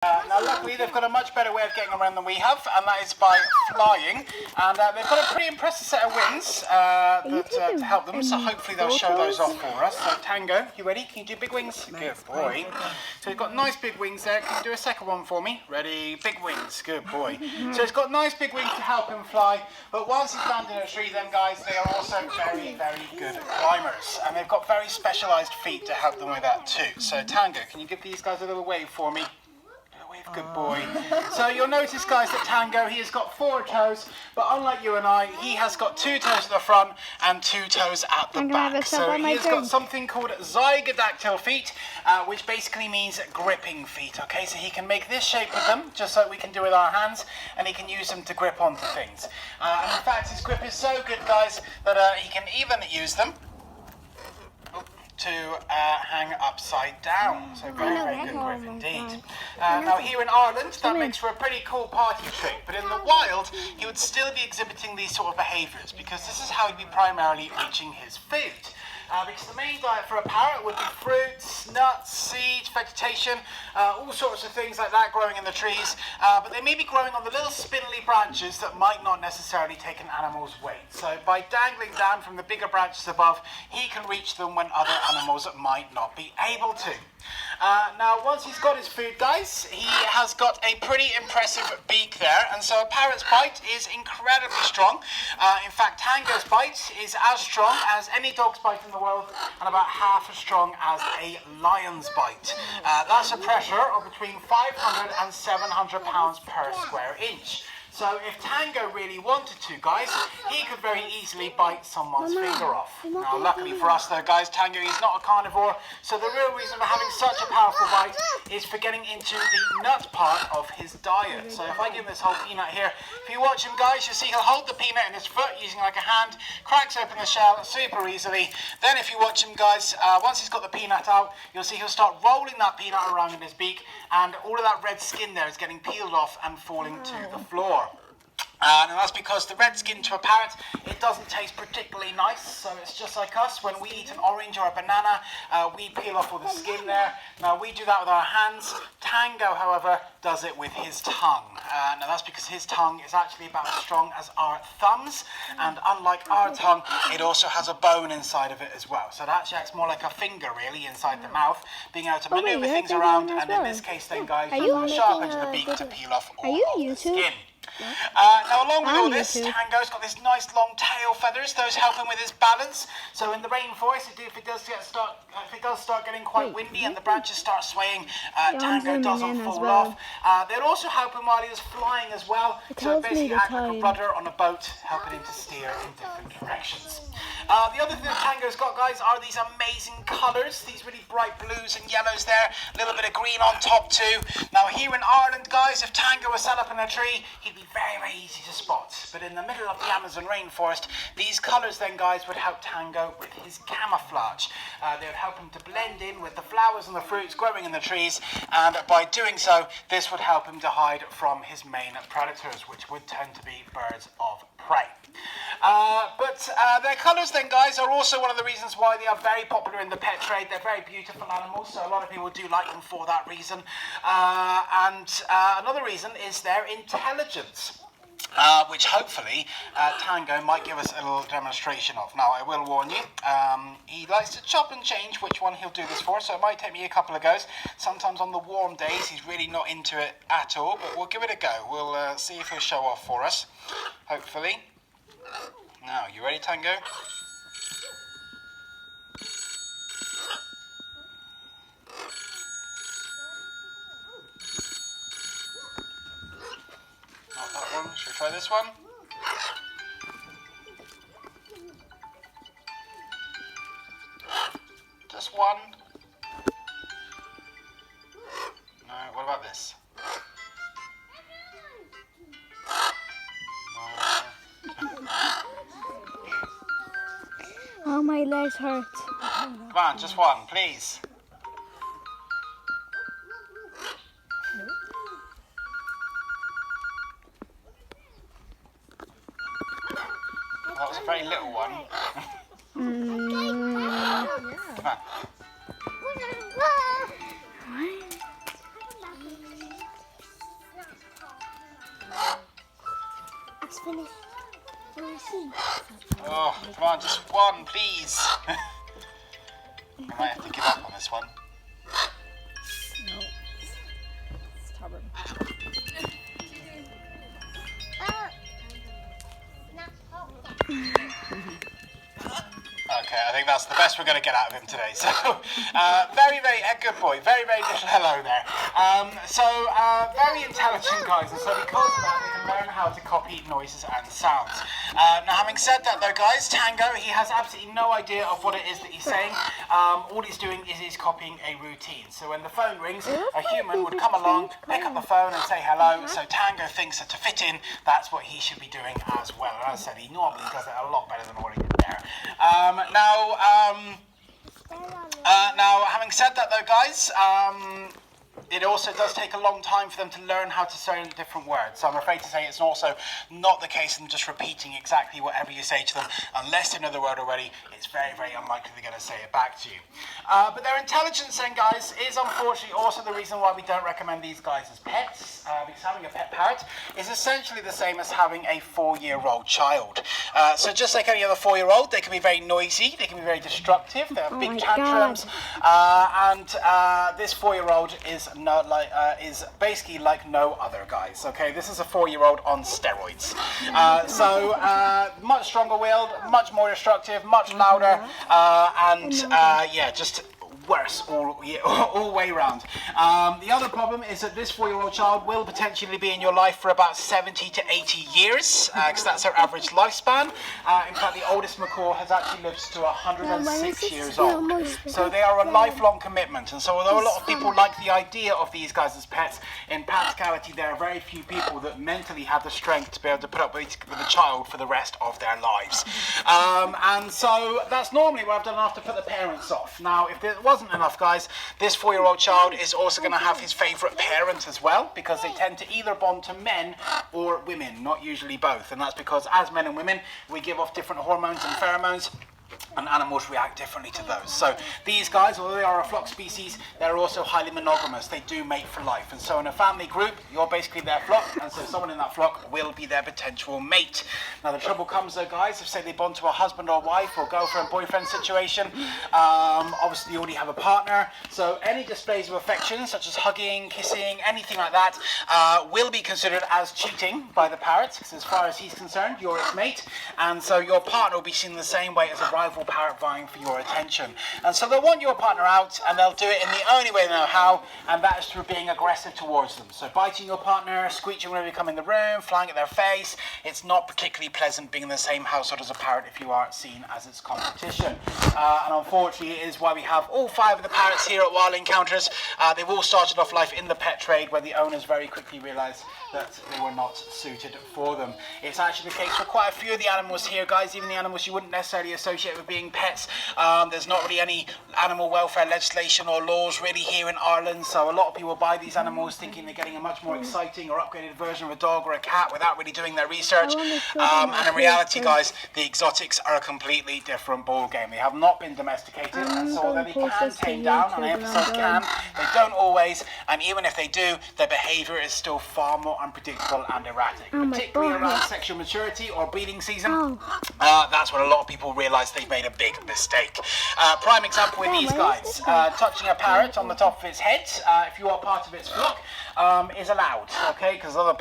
Now luckily they've got a much better way of getting around than we have, and that is by flying. And they've got a pretty impressive set of wings to help them, so hopefully they'll show those off for us. So Tango, you ready? Can you do big wings? Good boy. So you've got nice big wings there. Can you do a second one for me? Ready? Big wings. Good boy. So it's got nice big wings to help him fly, but once he's landed in a tree then guys, they are also very, very good climbers. And they've got very specialised feet to help them with that too. So Tango, can you give these guys a little wave for me? Good boy. So you'll notice guys that Tango, he has got 4 toes, but unlike you and I, he has got 2 toes at the front and 2 toes at the back. So he has got something called zygodactyl feet, which basically means gripping feet. Okay, so he can make this shape with them, just like we can do with our hands, and he can use them to grip onto things. And in fact, his grip is so good guys, that he can even use them to hang upside down. So very, very good grip indeed. Now here in Ireland, that makes for a pretty cool party trick, but in the wild, he would still be exhibiting these sort of behaviours, because this is how he'd be primarily reaching his food. Because the main diet for a parrot would be fruits, nuts, seeds, vegetation, all sorts of things like that growing in the trees, but they may be growing on the little spindly branches that might not necessarily take an animal's weight. So by dangling down from the bigger branches above, he can reach them when other animals might not be able to. Now once he's got his food guys, he has got a pretty impressive beak there, and so a parrot's bite is incredibly strong. In fact, Tango's bite is as strong as any dog's bite in the world, and about half as strong as a lion's bite. That's a pressure of between 500 and 700 pounds per square inch. So if Tango really wanted to, guys, he could very easily bite someone's finger off. Now, luckily for us, though, guys, Tango is not a carnivore, so the real reason for having such a powerful bite is for getting into the nut part of his diet. So if I give him this whole peanut here, if you watch him, guys, you'll see he'll hold the peanut in his foot using like a hand, cracks open the shell super easily. Then if you watch him, guys, once he's got the peanut out, you'll see he'll start rolling that peanut around in his beak, and all of that red skin there is getting peeled off and falling to the floor. And that's because the red skin to a parrot, it doesn't taste particularly nice, so it's just like us. When we eat an orange or a banana, we peel off all the skin there. Now we do that with our hands. Tango, however, does it with his tongue. Now that's because his tongue is actually about as strong as our thumbs, and unlike our tongue, it also has a bone inside of it as well. So it actually acts more like a finger really inside the mouth, being able to maneuver things around, and in this case then guys, using the sharp edge of the beak to peel off all of the skin. Now along with all this, Tango's got this nice long tail feathers. Those help him with his balance. So in the rainforest, if it does start getting quite windy and the branches start swaying, Tango doesn't fall off. They'll also help him while he's flying as well. So it basically acts like a rudder on a boat, helping him to steer in different directions. The other thing that Tango's got, guys, are these amazing colours. These really bright blues and yellows there. A little bit of green on top too. Now here in Ireland, guys, if Tango was set up in a tree, he'd be very, very easy to spot. But in the middle of the Amazon rainforest, these colours then, guys, would help Tango with his camouflage. They would help him to blend in with the flowers and the fruits growing in the trees, and by doing so, this would help him to hide from his main predators, which would tend to be birds of prey. But their colours then, guys, are also one of the reasons why they are very popular in the pet trade. They're very beautiful animals, so a lot of people do like them for that reason. Another reason is their intelligence. Which hopefully Tango might give us a little demonstration of. Now I will warn you, he likes to chop and change which one he'll do this for, so it might take me a couple of goes. Sometimes on the warm days he's really not into it at all, but we'll give it a go. We'll see if he'll show off for us, hopefully. Now, you ready, Tango? Not that one. Should we try this one? Just one. No, what about this? Oh, my legs hurt. Come on, just one, please. That was a very little one. Come on. almost finished. Oh, come on, just one, please. I might have to give up on this one. No. Stubborn. Okay, I think that's the best we're going to get out of him today. So, very, good boy. Very, little hello there. Very intelligent guys, and so because of that, they can learn how to copy noises and sounds. Now, having said that though, guys, Tango, he has absolutely no idea of what it is that he's saying. All he's doing is he's copying a routine. So when the phone rings, a human would come along, pick up the phone and say hello. So Tango thinks that to fit in, that's what he should be doing as well. And as I said, he normally does it a lot better than what he did there. Now, having said that though, guys, it also does take a long time for them to learn how to say different words. So I'm afraid to say it's also not the case of them just repeating exactly whatever you say to them. Unless they know the word already, it's very, unlikely they're going to say it back to you. But their intelligence then, guys, is unfortunately also the reason why we don't recommend these guys as pets. Because having a pet parrot is essentially the same as having a 4-year-old child. So just like any other 4-year-old, they can be very noisy, they can be very destructive, they have big tantrums, and this 4-year-old is basically like no other, guys. Okay, this is a 4-year-old on steroids. Much stronger-willed, much more destructive, much louder, and just worse all way round. The other problem is that this 4-year-old child will potentially be in your life for about 70 to 80 years, because that's their average lifespan. In fact, the oldest macaw has actually lived to 106 years old. So they are a lifelong commitment. And so although a lot of people like the idea of these guys as pets, in practicality there are very few people that mentally have the strength to be able to put up with a child for the rest of their lives. And so that's normally what I've done after put the parents off. Now, if there wasn't enough, guys, this 4-year-old child is also going to have his favourite parent as well, because they tend to either bond to men or women, not usually both. And that's because as men and women, we give off different hormones and pheromones, and animals react differently to those. So these guys, although they are a flock species, they're also highly monogamous. They do mate for life. And so in a family group, you're basically their flock, and so someone in that flock will be their potential mate. Now the trouble comes though, guys, if say they bond to a husband or wife or girlfriend, boyfriend situation, obviously you already have a partner, so any displays of affection, such as hugging, kissing, anything like that, will be considered as cheating by the parrot, because as far as he's concerned, you're its mate, and so your partner will be seen the same way as a rival parrot vying for your attention. And so they'll want your partner out, and they'll do it in the only way they know how, and that is through being aggressive towards them. So biting your partner, screeching whenever you come in the room, flying at their face. It's not particularly pleasant being in the same household as a parrot if you are seen as its competition. And unfortunately it is why we have all 5 of the parrots here at Wild Encounters. They've all started off life in the pet trade, where the owners very quickly realised that they were not suited for them. It's actually the case for quite a few of the animals here, guys, even the animals you wouldn't necessarily associate with being pets. There's not really any animal welfare legislation or laws really here in Ireland, so a lot of people buy these animals thinking they're getting a much more exciting or upgraded version of a dog or a cat without really doing their research. And in reality, guys, the exotics are a completely different ball game. They have not been domesticated, and so although they can tame down, and I emphasize can, they don't always, and even if they do, their behaviour is still far more unpredictable and erratic, particularly around sexual maturity or breeding season. That's when a lot of people realise they've made a big mistake. Prime example with these guys, touching a parrot on the top of its head, if you are part of its flock, is allowed, okay, because other